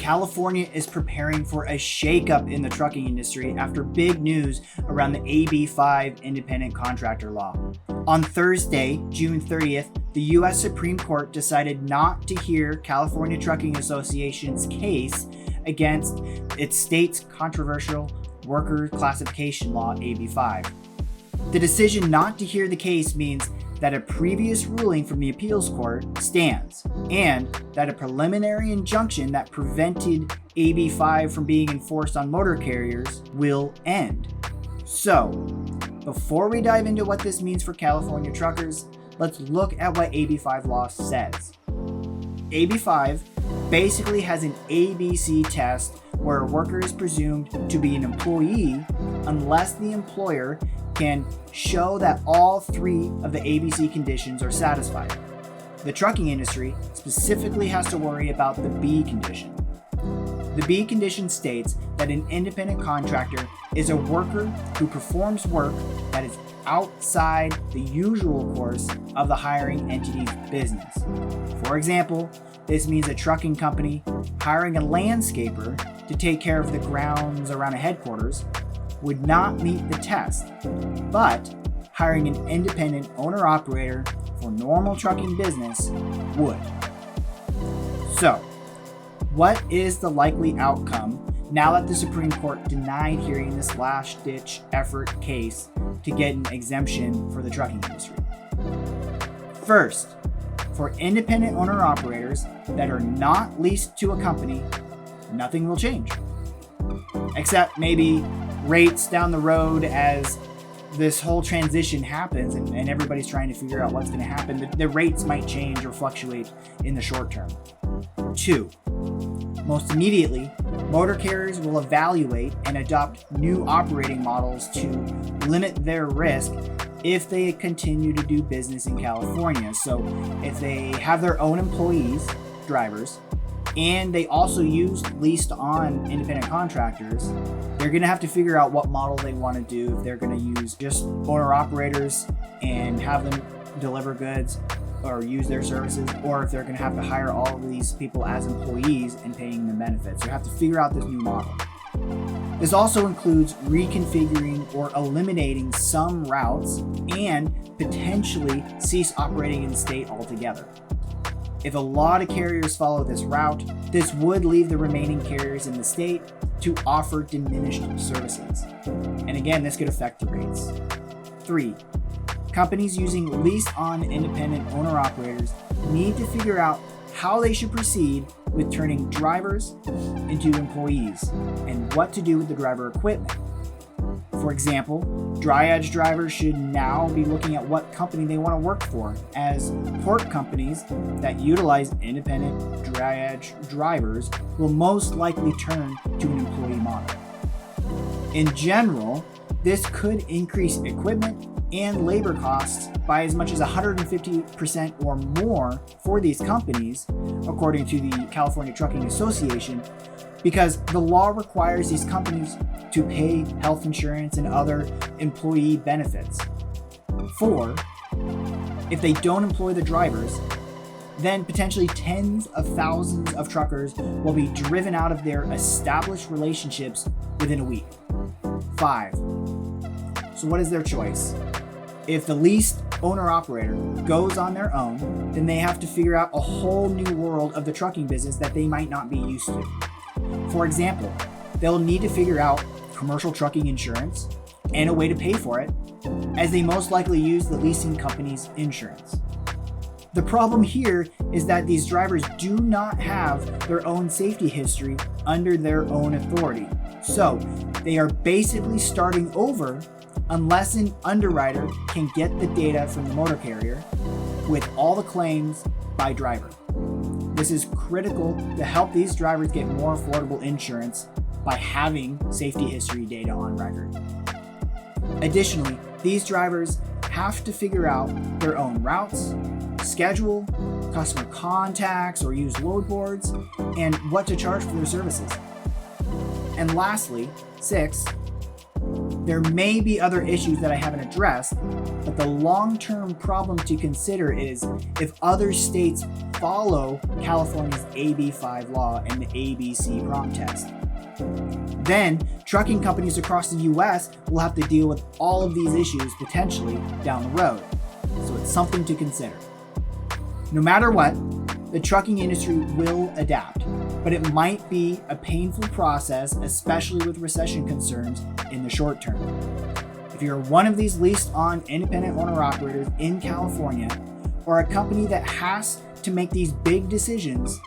California is preparing for a shakeup in the trucking industry after big news around the AB5 independent contractor law. On Thursday, June 30th, the U.S. Supreme Court decided not to hear California Trucking Association's case against its state's controversial worker classification law, AB5. The decision not to hear the case means that a previous ruling from the appeals court stands, and that a preliminary injunction that prevented AB5 from being enforced on motor carriers will end. So, before we dive into what this means for California truckers, let's look at what AB5 law says. AB5 basically has an ABC test where a worker is presumed to be an employee unless the employer can show that all three of the ABC conditions are satisfied. The trucking industry specifically has to worry about the B condition. The B condition states that an independent contractor is a worker who performs work that is outside the usual course of the hiring entity's business. For example, this means a trucking company hiring a landscaper to take care of the grounds around a headquarters would not meet the test, but hiring an independent owner-operator for normal trucking business would. So, what is the likely outcome now that the Supreme Court denied hearing this last-ditch effort case to get an exemption for the trucking industry? First, for independent owner-operators that are not leased to a company, nothing will change. Except maybe rates down the road as this whole transition happens and everybody's trying to figure out what's going to happen. The rates might change or fluctuate in the short term. 2, most immediately, motor carriers will evaluate and adopt new operating models to limit their risk if they continue to do business in California. So if they have their own employees, drivers, and they also use leased on independent contractors, they're going to have to figure out what model they want to do. If they're going to use just owner operators and have them deliver goods or use their services, or if they're going to have to hire all of these people as employees and paying them benefits. You have to figure out this new model. This also includes reconfiguring or eliminating some routes and potentially cease operating in the state altogether. If a lot of carriers follow this route, this would leave the remaining carriers in the state to offer diminished services. And again, this could affect the rates. 3, companies using leased-on independent owner-operators need to figure out how they should proceed with turning drivers into employees and what to do with the driver equipment. For example, dry edge drivers should now be looking at what company they want to work for, as port companies that utilize independent dry edge drivers will most likely turn to an employee model. In general, this could increase equipment and labor costs by as much as 150% or more for these companies, according to the California Trucking Association, because the law requires these companies to pay health insurance and other employee benefits. 4, if they don't employ the drivers, then potentially tens of thousands of truckers will be driven out of their established relationships within a week. 5, so what is their choice? If the leased owner-operator goes on their own, then they have to figure out a whole new world of the trucking business that they might not be used to. For example, they'll need to figure out commercial trucking insurance and a way to pay for it, as they most likely use the leasing company's insurance. The problem here is that these drivers do not have their own safety history under their own authority. So they are basically starting over unless an underwriter can get the data from the motor carrier with all the claims by driver. This is critical to help these drivers get more affordable insurance by having safety history data on record. Additionally, these drivers have to figure out their own routes, schedule, customer contacts or use load boards, and what to charge for their services. And lastly, 6, There may be other issues that I haven't addressed, but the long-term problem to consider is if other states follow California's AB5 law and the ABC prompt test. Then, trucking companies across the US will have to deal with all of these issues potentially down the road. So it's something to consider. No matter what, the trucking industry will adapt, but it might be a painful process, especially with recession concerns in the short term. If you're one of these leased on independent owner-operators in California, or a company that has to make these big decisions,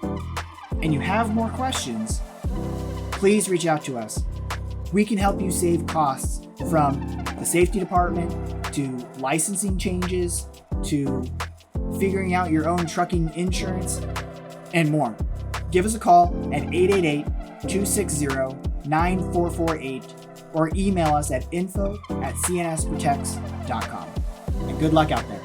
and you have more questions, please reach out to us. We can help you save costs from the safety department, to licensing changes, to figuring out your own trucking insurance, and more. Give us a call at 888-260-9448 or email us at info@cnsprotects.com. And good luck out there.